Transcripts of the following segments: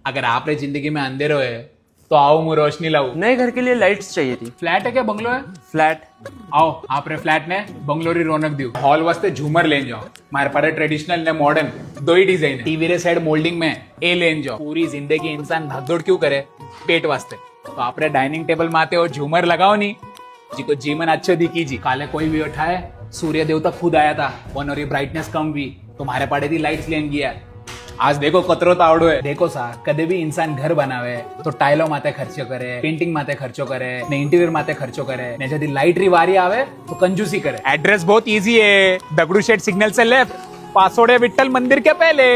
अगर आपने जिंदगी में अंधेरो है तो आओ मैं रोशनी लाऊं। नए घर के लिए लाइट्स चाहिए थी। फ्लैट है क्या बंगलो है? फ्लैट आओ आपरे फ्लैट ने बंगलोरी रौनक दी हॉल वास्ते झूमर लेन जाओ मारे पारे ट्रेडिशनल ने मॉडर्न दो ही डिजाइन है टीवी रे साइड मोल्डिंग में ए लेन जाओ पूरी जिंदगी इंसान भागदौड़ क्यों करे पेट वास्ते तो आपरे डाइनिंग टेबल माते हो झूमर लगाओ नहीं जी को जीवन अच्छो दिखी जी काले कोई भी उठाए सूर्य देवता खुद आया था वन और ब्राइटनेस कम हुई तुम्हारे पाड़े थी लाइट्स लेन गया आज देखो कतरो तावड़ो है देखो सा कदे भी इंसान घर बनावे तो टाइलो माते खर्चो करे पेंटिंग माते खर्चो करे ने इंटीरियर माते खर्चो करे ने जदी लाइट री वारी आवे तो कंजूसी करे एड्रेस बहुत इजी है दगड़ू शेड सिग्नल से लेफ्ट पासोड़े विट्ठल मंदिर के पहले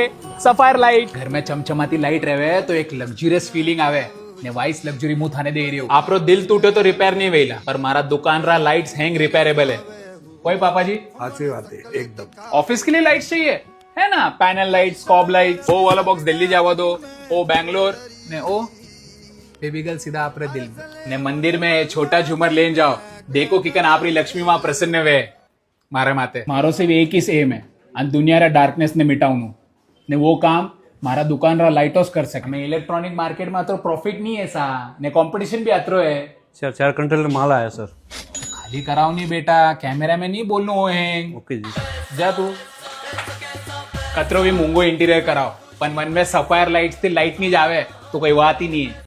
सफायर लाइट घर में चमचमाती लाइट रहे तो एक लग्जरियस फीलिंग आवे ने वाइस लग्जरी मुंह थाने दे रही हो आपरो दिल टूटे तो रिपेयर नहीं वेला पर मारा दुकान रा लाइट्स हैंग रिपेयरेबल है कोई पापा जी अच्छी बात है एकदम। ऑफिस के लिए लाइट्स चाहिए है ना पैनल लाइट स्कॉब लाइट ओ वाला बॉक्स दिल्ली जावा दो ओ बैंगलोर ने ओ बेबी गर्ल सीधा आपरे दिल में ने मंदिर में छोटा झूमर लेन जाओ देखो किकन आपरी लक्ष्मी मां प्रसन्न वे मारे माते मारो सिर्फ एक ही एम है અને દુનિયારા ડાર્કનેસ ને મિટાવવાનું ને वो काम મારા દુકાન રા લાઇટોસ कर सके मैं इलेक्ट्रॉनिक मार्केट में तो प्रॉफिट नहीं है सा ने कंपटीशन भी अतरो है सर 4 कंटेनर माल आया सर। खाली कराओ नहीं बेटा कैमरा में नहीं बोलनो है ओके जी। जा तू कतरो भी मूंगो इंटीरियर कराओ पण मन में सफायर लाइट्स थी लाइट नहीं जावे तो कोई बात ही नहीं है।